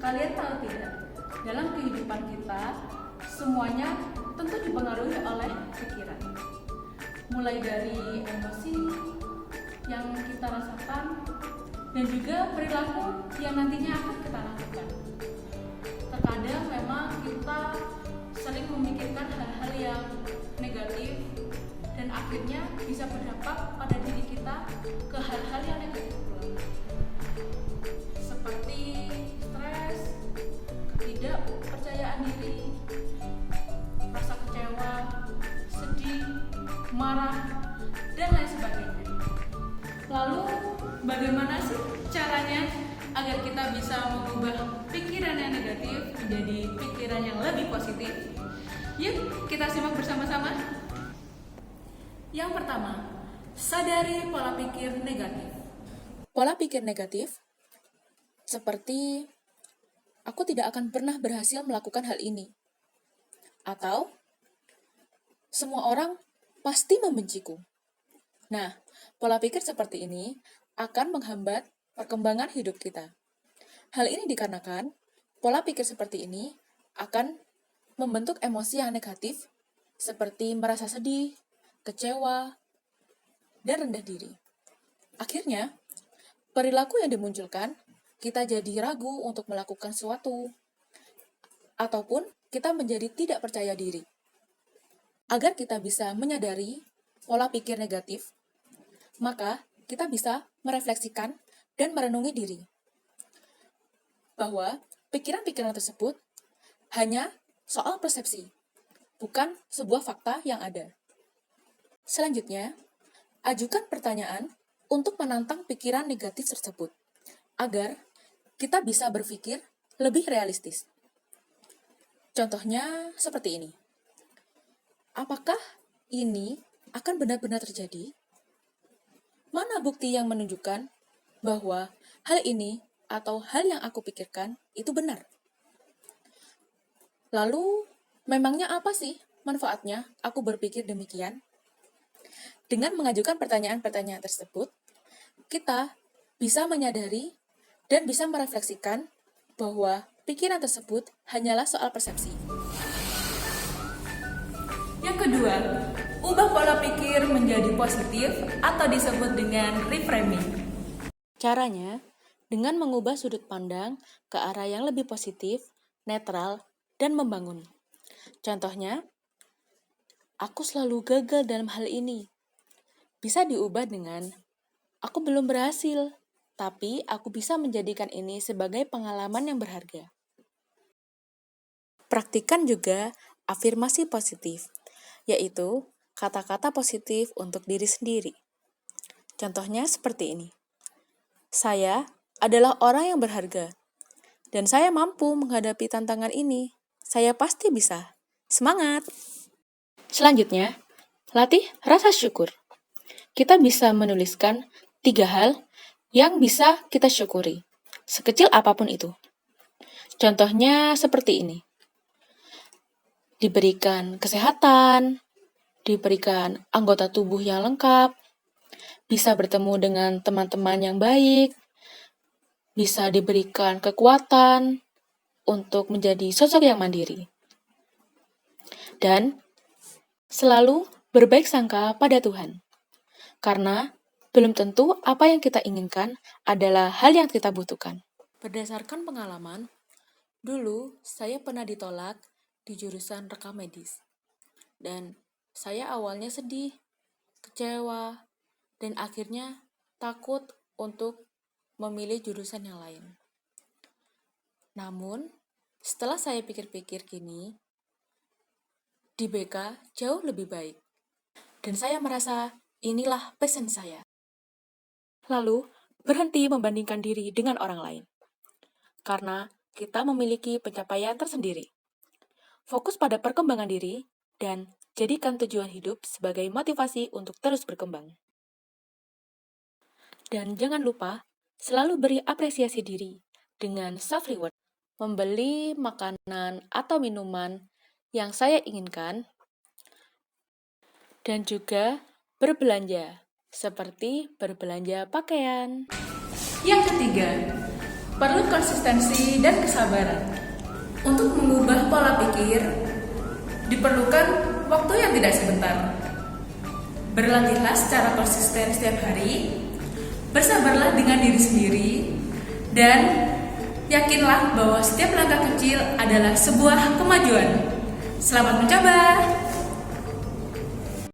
Kalian tahu tidak, dalam kehidupan kita, semuanya tentu dipengaruhi oleh pikiran. Mulai dari emosi yang kita rasakan, dan juga perilaku yang nantinya akan kita lakukan. Terkadang memang kita sering memikirkan hal-hal yang negatif, dan akhirnya bisa berdampak pada diri kita ke hal-hal yang negatif pula. Seperti stres, ketidakpercayaan diri, rasa kecewa, sedih, marah, dan lain sebagainya. Lalu bagaimana sih caranya agar kita bisa mengubah pikiran yang negatif menjadi pikiran yang lebih positif? Yuk kita simak bersama-sama. Yang pertama, sadari pola pikir negatif. Pola pikir negatif seperti aku tidak akan pernah berhasil melakukan hal ini. Atau semua orang pasti membenciku. Nah, pola pikir seperti ini akan menghambat perkembangan hidup kita. Hal ini dikarenakan pola pikir seperti ini akan membentuk emosi yang negatif seperti merasa sedih, kecewa, dan rendah diri. Akhirnya, perilaku yang dimunculkan, kita jadi ragu untuk melakukan sesuatu, ataupun kita menjadi tidak percaya diri. Agar kita bisa menyadari pola pikir negatif, maka kita bisa merefleksikan dan merenungi diri. Bahwa pikiran-pikiran tersebut hanya soal persepsi, bukan sebuah fakta yang ada. Selanjutnya, ajukan pertanyaan untuk menantang pikiran negatif tersebut, agar kita bisa berpikir lebih realistis. Contohnya seperti ini. Apakah ini akan benar-benar terjadi? Mana bukti yang menunjukkan bahwa hal ini atau hal yang aku pikirkan itu benar? Lalu, memangnya apa sih manfaatnya aku berpikir demikian? Dengan mengajukan pertanyaan-pertanyaan tersebut, kita bisa menyadari dan bisa merefleksikan bahwa pikiran tersebut hanyalah soal persepsi. Yang kedua, ubah pola pikir menjadi positif atau disebut dengan reframing. Caranya, dengan mengubah sudut pandang ke arah yang lebih positif, netral, dan membangun. Contohnya, aku selalu gagal dalam hal ini. Bisa diubah dengan, aku belum berhasil, tapi aku bisa menjadikan ini sebagai pengalaman yang berharga. Praktikan juga afirmasi positif, yaitu kata-kata positif untuk diri sendiri. Contohnya seperti ini. Saya adalah orang yang berharga, dan saya mampu menghadapi tantangan ini. Saya pasti bisa. Semangat! Selanjutnya, latih rasa syukur. Kita bisa menuliskan 3 hal yang bisa kita syukuri, sekecil apapun itu. Contohnya seperti ini. Diberikan kesehatan, diberikan anggota tubuh yang lengkap, bisa bertemu dengan teman-teman yang baik, bisa diberikan kekuatan untuk menjadi sosok yang mandiri. Dan selalu berbaik sangka pada Tuhan. Karena belum tentu apa yang kita inginkan adalah hal yang kita butuhkan. Berdasarkan pengalaman, dulu saya pernah ditolak di jurusan rekam medis. Dan saya awalnya sedih, kecewa, dan akhirnya takut untuk memilih jurusan yang lain. Namun, setelah saya pikir-pikir kini, di BK jauh lebih baik. Dan saya merasa inilah passion saya. Lalu, berhenti membandingkan diri dengan orang lain. Karena kita memiliki pencapaian tersendiri. Fokus pada perkembangan diri dan jadikan tujuan hidup sebagai motivasi untuk terus berkembang. Dan jangan lupa, selalu beri apresiasi diri dengan self-reward. Membeli makanan atau minuman yang saya inginkan, dan juga berbelanja, seperti berbelanja pakaian. Yang ketiga, perlu konsistensi dan kesabaran. Untuk mengubah pola pikir, diperlukan waktu yang tidak sebentar. Berlatihlah secara konsisten setiap hari, bersabarlah dengan diri sendiri, dan yakinlah bahwa setiap langkah kecil adalah sebuah kemajuan. Selamat mencoba!